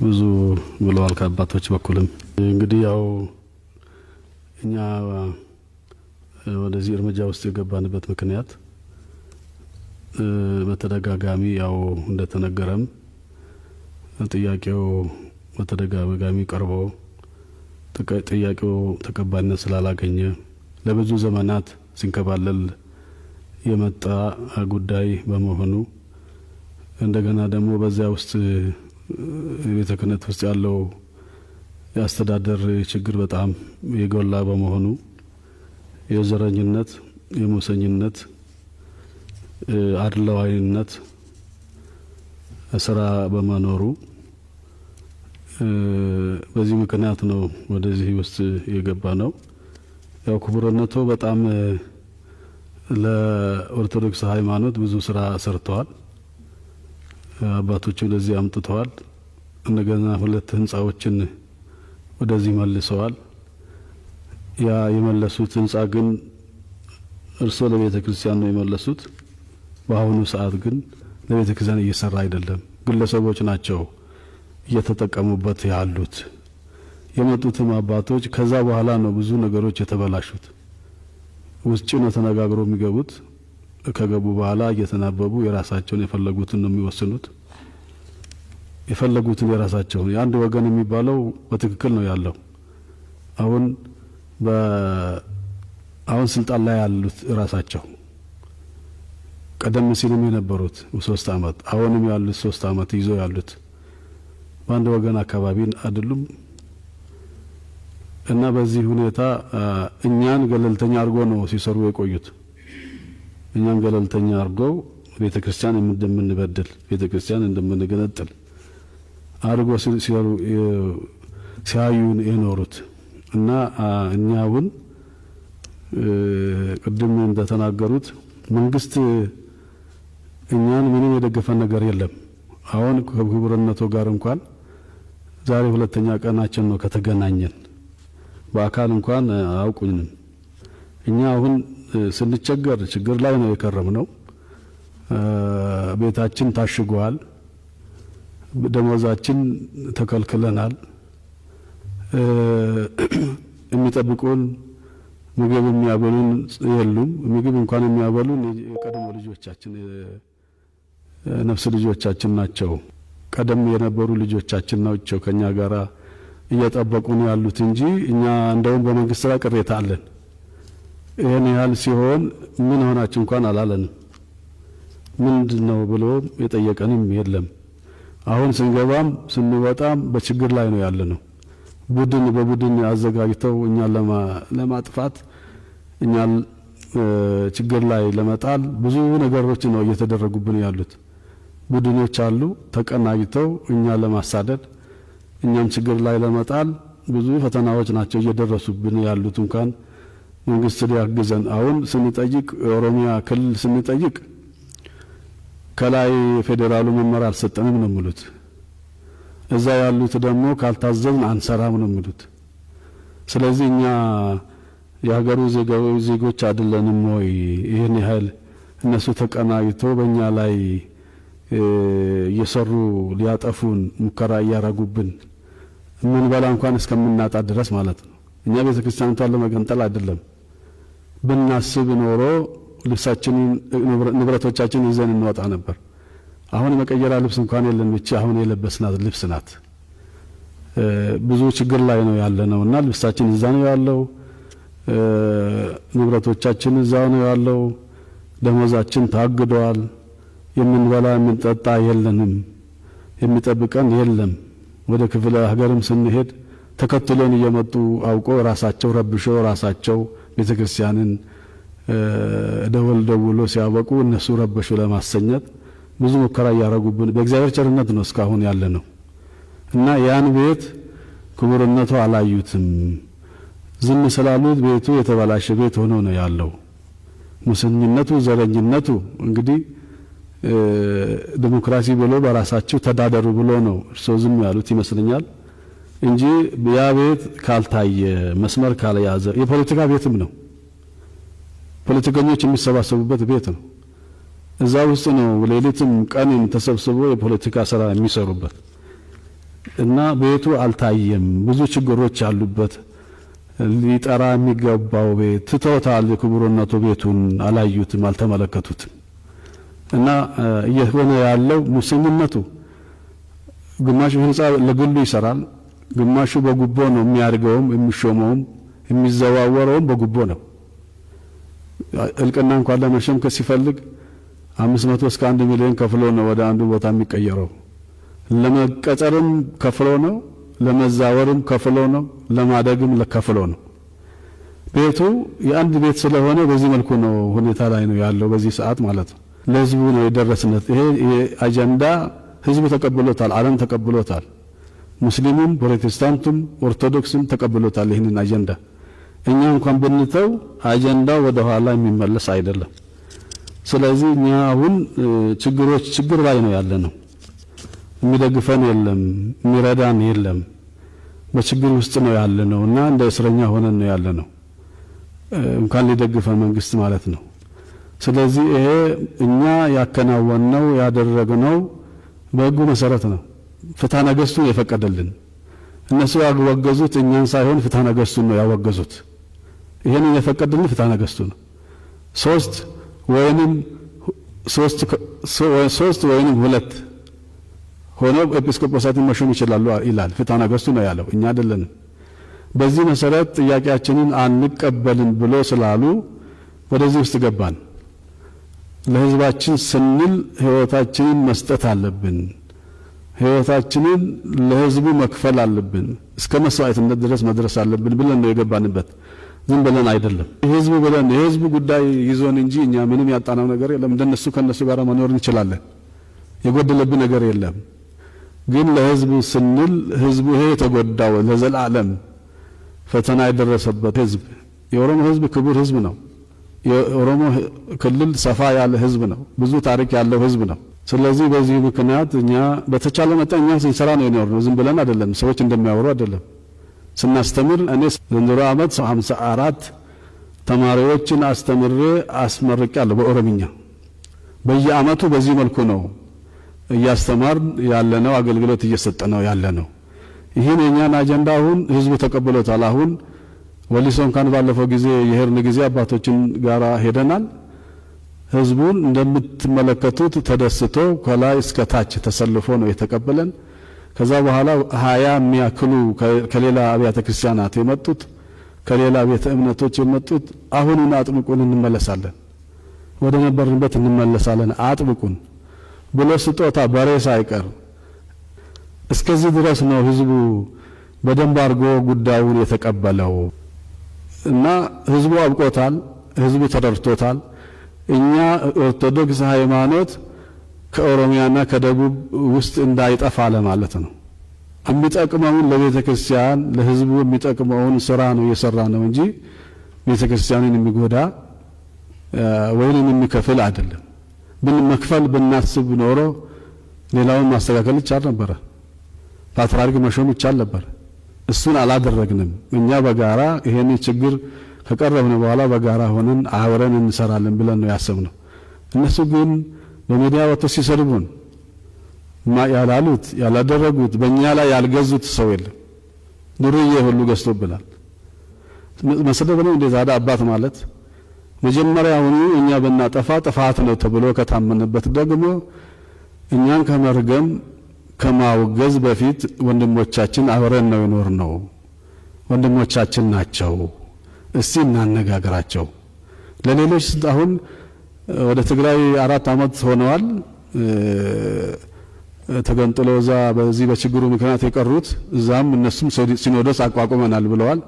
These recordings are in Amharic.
ብዙ ብለዋል ከአባቶች በኩልም እንግዲህ ያው እኛ ወደዚህ እርምጃ ውስጥ የገባንበት ምክንያት በተደጋጋሚ ያው እንደተነገረም ጥያቄው በተደጋጋሚ ቀርቦ ጥያቄው ተቀባይነት ስላላገኘ ለብዙ ዘመናት ሲንከባለል የመጣ ጉዳይ በመሆኑ እንደገና ደግሞ በዚያ ውስጥ ቤተ ክህነት ውስጥ ያለው የአስተዳደር ችግር በጣም የጎላ በመሆኑ የዘረኝነት፣ የሙሰኝነት፣ አድሏዊነት ስራ በመኖሩ በዚህ ምክንያት ነው ወደዚህ ውስጥ የገባ ነው። ያው ክቡርነቱ በጣም ለኦርቶዶክስ ሃይማኖት ብዙ ስራ ሰርተዋል። አባቶቹ ለዚህ አምጥተዋል። እንደገና 2 ህንጻዎችን ወደዚህ መልሰዋል። ያ የመለሱት ህንጻ ግን እርሶ ለቤተ ክርስቲያን ነው የመለሱት። በአሁኑ ሰዓት ግን ለቤተ ክርስቲያን እየሰራ አይደለም። ግለሰቦች ናቸው እየተጠቀሙበት ያሉት። የመጡትም አባቶች ከዛ በኋላ ነው ብዙ ነገሮች የተበላሹት። ውስጥ ነው ተነጋግሮ የሚገቡት። ከገቡ በኋላ እየተናበቡ የራሳቸውን የፈለጉትን ነው የሚወስኑት። የፈለጉትን የራሳቸውን የአንድ ወገን የሚባለው በትክክል ነው ያለው። አሁን ስልጣን ላይ ያሉት ራሳቸው ቀደም ሲልም የነበሩት 3 አመት አሁንም ያሉት 3 አመት ይዘው ያሉት በአንድ ወገን አካባቢ አይደሉም። እና በዚህ ሁኔታ እኛን ገለልተኛ አድርጎ ነው ሲሰሩ የቆዩት። እኛን ገለልተኛ አድርገው ቤተክርስቲያን እንደምንበድል፣ ቤተክርስቲያን እንደምንገነጥል አድርጎ ሲያዩን የኖሩት እና እኛውን ቅድም እንደተናገሩት መንግስት እኛን ምንም የደገፈን ነገር የለም። አሁን ከክቡርነቱ ጋር እንኳን ዛሬ 2ኛ ቀናችን ነው ከተገናኘን። በአካል እንኳን አውቁኝም። እኛ አሁን ስንቸገር ችግር ላይ ነው የከረምነው። ቤታችን ታሽጓል። ደሞዛችን ተከልክለናል። የሚጠብቁን ምግብ የሚያበሉን የሉም። ምግብ እንኳን የሚያበሉን የቀደሙ ልጆቻችን ነፍስ ልጆቻችን ናቸው። ቀደም የነበሩ ልጆቻችን ናቸው ከኛ ጋራ እየጠበቁን ያሉት እንጂ እኛ እንደውም በመንግስት ላይ ቅሬታ አለን። ይሄን ያህል ሲሆን ምን ሆናችሁ እንኳን አላለንም። ምንድነው ብሎ የጠየቀንም የለም። አሁን ስንገባም ስንወጣም በችግር ላይ ነው ያለነው። ቡድን በቡድን አዘጋጅተው እኛ ለማጥፋት እኛ ችግር ላይ ለመጣል ብዙ ነገሮች ነው እየተደረጉብን ያሉት። ቡድኖች አሉ ተቀናጅተው እኛ ለማሳደድ እኛም ችግር ላይ ለመጣል ብዙ ፈተናዎች ናቸው እየደረሱብን ያሉት። እንኳን መንግስት ሊያግዘን አሁን ስንጠይቅ ኦሮሚያ ክልል ስንጠይቅ ከላይ ፌዴራሉ መመሪያ አልሰጠንም ነው የሚሉት። እዛ ያሉት ደግሞ ካልታዘዝን አንሰራም ነው የሚሉት። ስለዚህ እኛ የሀገሩ ዜጎች አይደለንም ወይ? ይሄን ያህል እነሱ ተቀናጅተው በእኛ ላይ እየሰሩ ሊያጠፉን ሙከራ እያረጉብን ምን በላ እንኳን እስከምናጣ ድረስ ማለት ነው። እኛ ቤተክርስቲያኑን ለመገንጠል አይደለም። ብናስብ ኖሮ ልብሳችንን ንብረቶቻችን ይዘን እንወጣ ነበር። አሁን መቀየሪያ ልብስ እንኳን የለን። ብቻ አሁን የለበስናት ልብስ ናት። ብዙ ችግር ላይ ነው ያለነውና ልብሳችን እዛ ነው ያለው። ንብረቶቻችን እዛ ነው ያለው። ደሞዛችን ታግዷል። የምንበላ የምንጠጣ የለንም። የሚጠብቀን የለም። ወደ ክፍለ ሀገርም ስንሄድ ተከትሎን እየመጡ አውቆ ራሳቸው ረብሾ ራሳቸው ቤተክርስቲያንን ደውሎ ሲያበቁ እነሱ ረብሾ ለማሰኘት ብዙ ሙከራ ያረጉብን በእግዚአብሔር ቸርነት ነው እስካሁን ያለነው። እና ያን ቤት ክቡርነቱ አላዩትም። ዝም ስላሉት ቤቱ የተበላሸ ቤት ሆኖ ነው ያለው። ሙሰኝነቱ፣ ዘረኝነቱ እንግዲህ ዲሞክራሲ ብሎ በራሳቸው ተዳደሩ ብሎ ነው እርሶ ዝም ያሉት ይመስለኛል እንጂ ያ ቤት ካልታየ መስመር ካልያዘ የፖለቲካ ቤትም ነው። ፖለቲከኞች የሚሰባሰቡበት ቤት ነው። እዛ ውስጥ ነው ሌሊትም ቀንም ተሰብስበው የፖለቲካ ስራ የሚሰሩበት እና ቤቱ አልታየም። ብዙ ችግሮች አሉበት። ሊጠራ የሚገባው ቤት ትተውታል። ክቡርነቱ ቤቱን አላዩትም፣ አልተመለከቱትም። እና እየሆነ ያለው ሙስኝነቱ ግማሹ ህንጻ ለግሉ ይሰራል፣ ግማሹ በጉቦ ነው የሚያርገውም የሚሾመውም የሚዘዋወረውም በጉቦ ነው። እልቅና እንኳን ለመሸምከት ሲፈልግ 500 እስከ 1 ሚሊዮን ከፍሎ ነው ወደ አንዱ ቦታ የሚቀየረው። ለመቀጠርም ከፍሎ ነው፣ ለመዛወርም ከፍሎ ነው፣ ለማደግም ከፍሎ ነው። ቤቱ የአንድ ቤት ስለሆነ በዚህ መልኩ ነው ሁኔታ ላይ ነው ያለው በዚህ ሰዓት ማለት ነው። ለህዝቡ ነው የደረስነት። ይሄ አጀንዳ ህዝቡ ተቀብሎታል፣ ዓለም ተቀብሎታል። ሙስሊሙም ፕሮቴስታንቱም ኦርቶዶክስም ተቀብሎታል ይህንን አጀንዳ። እኛ እንኳን ብንተው አጀንዳው ወደ ኋላ የሚመለስ አይደለም። ስለዚህ እኛ አሁን ችግር ላይ ነው ያለነው። የሚደግፈን የለም፣ የሚረዳን የለም። በችግር ውስጥ ነው ያለነው እና እንደ እስረኛ ሆነን ነው ያለነው፣ እንኳን ሊደግፈን መንግስት ማለት ነው። ስለዚህ ይሄ እኛ ያከናወነው ያደረግነው በህጉ መሰረት ነው። ፍትሐ ነገሥቱ የፈቀደልን። እነሱ ያወገዙት እኛን ሳይሆን ፍትሐ ነገሥቱን ነው ያወገዙት። ይሄንን የፈቀደልን ፍትሐ ነገሥቱ ነው። ሶስት ወይንም ሁለት ሆኖ ኤጲስቆጶሳትን መሾም ይችላሉ ይላል ፍትሐ ነገሥቱ ነው ያለው፣ እኛ አይደለንም። በዚህ መሰረት ጥያቄያችንን አንቀበልን ብሎ ስላሉ ወደዚህ ውስጥ ገባን። ለህዝባችን ስንል ህይወታችንን መስጠት አለብን፣ ህይወታችንን ለህዝቡ መክፈል አለብን፣ እስከ መስዋዕትነት ድረስ መድረስ አለብን ብለን ነው የገባንበት። ዝም ብለን አይደለም። የህዝቡ ጉዳይ ይዞን እንጂ እኛ ምንም ያጣናው ነገር የለም። እንደነሱ ከነሱ ጋር መኖር እንችላለን። የጎደለብን ነገር የለም። ግን ለህዝቡ ስንል ህዝቡ ይሄ የተጎዳው ለዘላለም ፈተና የደረሰበት ህዝብ የኦሮሞ ህዝብ ክቡር ህዝብ ነው። የኦሮሞ ክልል ሰፋ ያለ ህዝብ ነው። ብዙ ታሪክ ያለው ህዝብ ነው። ስለዚህ በዚህ ምክንያት እኛ በተቻለ መጠን እኛ ስንሰራ ነው የኖርነው። ዝም ብለን አይደለም፣ ሰዎች እንደሚያወሩ አይደለም። ስናስተምር እኔ ዘንድሮ ዓመት 54 ተማሪዎችን አስተምሬ አስመርቄያለሁ በኦሮምኛ። በየዓመቱ በዚህ መልኩ ነው እያስተማር ያለነው፣ አገልግሎት እየሰጠነው ያለነው። ይህን የኛን አጀንዳ አሁን ህዝቡ ተቀብሎታል። አሁን ወሊሶ እንኳን ባለፈው ጊዜ የሄድን ጊዜ አባቶችን ጋራ ሄደናል። ህዝቡን እንደምትመለከቱት ተደስቶ ከላይ እስከ ታች ተሰልፎ ነው የተቀበለን። ከዛ በኋላ 20 የሚያክሉ ከሌላ አብያተ ክርስቲያናት የመጡት ከሌላ ቤተ እምነቶች የመጡት አሁኑን አጥብቁን እንመለሳለን፣ ወደ ነበርንበት እንመለሳለን አጥብቁን ብሎ ስጦታ በሬ ሳይቀር እስከዚህ ድረስ ነው ህዝቡ በደንብ አድርጎ ጉዳዩን የተቀበለው እና ህዝቡ አብቆታል፣ ህዝቡ ተደርቶታል። እኛ ኦርቶዶክስ ሃይማኖት ከኦሮሚያና ከደቡብ ውስጥ እንዳይጠፋ ለማለት ነው። የሚጠቅመውን ለቤተ ክርስቲያን ለህዝቡ የሚጠቅመውን ስራ ነው እየሰራ ነው እንጂ ቤተ ክርስቲያንን የሚጎዳ ወይንም የሚከፍል አይደለም። መክፈል ብናስብ ኖሮ ሌላውን ማስተካከል ይቻል ነበር፣ ፓትርያርክ መሾም ይቻል ነበር። እሱን አላደረግንም። እኛ በጋራ ይሄን ችግር ከቀረብን በኋላ በጋራ ሆነን አብረን እንሰራለን ብለን ነው ያሰብነው። እነሱ ግን በሚዲያ ወጥተው ሲሰድቡን ያላሉት ያላደረጉት በእኛ ላይ ያልገዙት ሰው የለም። ዱርዬ ሁሉ ገዝቶብናል። መስደብ ነው እንዴ ታዲያ? አባት ማለት መጀመሪያውኑ እኛ በናጠፋ ጥፋት ነው ተብሎ ከታመነበት ደግሞ እኛን ከመርገም ከማውገዝ በፊት ወንድሞቻችን አብረን ነው የኖርነው፣ ወንድሞቻችን ናቸው፣ እስቲ እናነጋግራቸው። ለሌሎች አሁን ወደ ትግራይ 4 ዓመት ሆነዋል ተገንጥሎ እዛ በዚህ በችግሩ ምክንያት የቀሩት እዛም እነሱም ሲኖዶስ አቋቁመናል ብለዋል።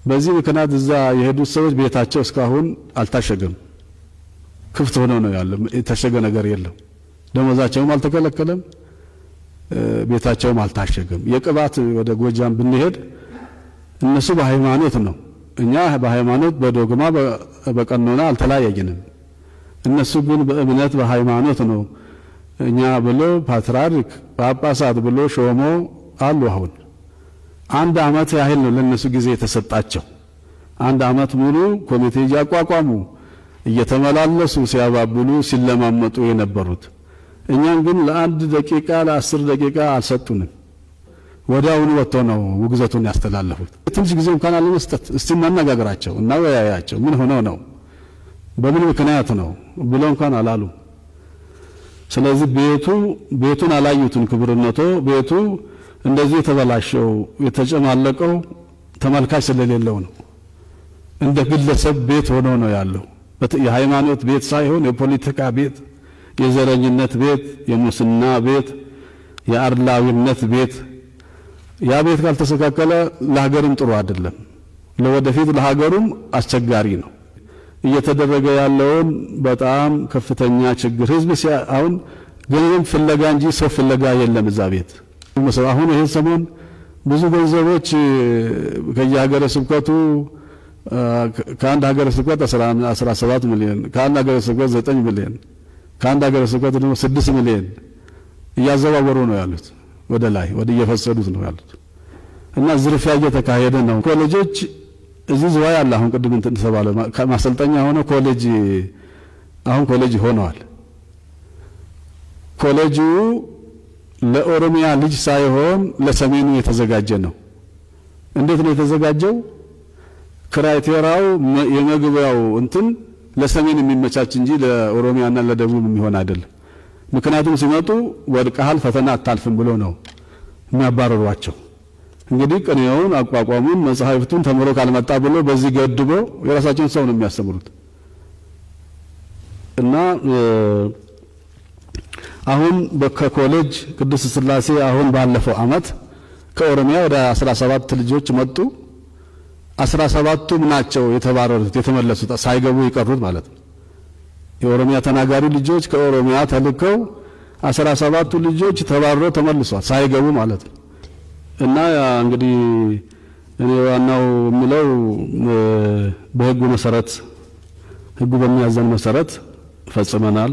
በዚህ ምክንያት እዛ የሄዱት ሰዎች ቤታቸው እስካሁን አልታሸገም፣ ክፍት ሆኖ ነው ያለው። የታሸገ ነገር የለም። ደሞዛቸውም አልተከለከለም፣ ቤታቸውም አልታሸገም። የቅባት ወደ ጎጃም ብንሄድ እነሱ በሃይማኖት ነው፣ እኛ በሃይማኖት በዶግማ በቀኖና አልተለያየንም። እነሱ ግን በእምነት በሃይማኖት ነው። እኛ ብሎ ፓትርያርክ ጳጳሳት ብሎ ሾሞ አሉ። አሁን 1 ዓመት ያህል ነው ለነሱ ጊዜ የተሰጣቸው። 1 ዓመት ሙሉ ኮሚቴ ያቋቋሙ እየተመላለሱ ሲያባብሉ ሲለማመጡ የነበሩት። እኛን ግን ለአንድ ደቂቃ ለ10 ደቂቃ አልሰጡንም። ወዲያውኑ ወጥቶ ነው ውግዘቱን ያስተላለፉት። ትንሽ ጊዜ እንኳን አለመስጠት እስቲ እናነጋግራቸው እና ወያያቸው ምን ሆነው ነው በምን ምክንያት ነው ብለው እንኳን አላሉ። ስለዚህ ቤቱን አላዩትን ክብርነቶ ቤቱ እንደዚህ የተበላሸው የተጨማለቀው ተመልካች ስለሌለው ነው። እንደ ግለሰብ ቤት ሆኖ ነው ያለው። የሃይማኖት ቤት ሳይሆን የፖለቲካ ቤት፣ የዘረኝነት ቤት፣ የሙስና ቤት፣ የአርላዊነት ቤት። ያ ቤት ካልተስተካከለ ለሀገርም ጥሩ አይደለም፣ ለወደፊት ለሀገሩም አስቸጋሪ ነው። እየተደረገ ያለውን በጣም ከፍተኛ ችግር ህዝብ አሁን ገንዘብ ፍለጋ እንጂ ሰው ፍለጋ የለም እዛ ቤት። አሁን ይሄ ሰሞን ብዙ ገንዘቦች ከየሀገረ ስብከቱ ከአንድ ሀገረ ስብከት 17 ሚሊዮን ከአንድ ሀገረ ስብከት 9 ሚሊዮን ከአንድ ሀገረ ስብከት ደግሞ 6 ሚሊዮን እያዘዋወሩ ነው ያሉት፣ ወደ ላይ ወደ እየፈሰዱት ነው ያሉት እና ዝርፊያ እየተካሄደ ነው። ኮሌጆች እዚህ ዝዋይ አለ። አሁን ቅድም እንትን ተባለ ማሰልጠኛ ሆነ ኮሌጅ አሁን ኮሌጅ ሆነዋል። ኮሌጁ ለኦሮሚያ ልጅ ሳይሆን ለሰሜኑ የተዘጋጀ ነው። እንዴት ነው የተዘጋጀው? ክራይቴሪያው የመግቢያው እንትን ለሰሜን የሚመቻች እንጂ ለኦሮሚያና ለደቡብ የሚሆን አይደለም። ምክንያቱም ሲመጡ ወድቀሃል ፈተና አታልፍም ብሎ ነው የሚያባረሯቸው። እንግዲህ ቅኔውን አቋቋሙን መጽሐፍቱን ተምሮ ካልመጣ ብሎ በዚህ ገድቦ የራሳቸውን ሰው ነው የሚያስተምሩት እና አሁን በኮሌጅ ቅዱስ ሥላሴ አሁን ባለፈው አመት ከኦሮሚያ ወደ 17 ልጆች መጡ። 17ቱም ናቸው የተባረሩት የተመለሱት ሳይገቡ ይቀሩት ማለት ነው። የኦሮሚያ ተናጋሪ ልጆች ከኦሮሚያ ተልከው 17ቱ ልጆች ተባረው ተመልሷል ሳይገቡ ማለት ነው። እና እንግዲህ እኔ ዋናው የሚለው በህጉ መሰረት ህጉ በሚያዘን መሰረት ፈጽመናል።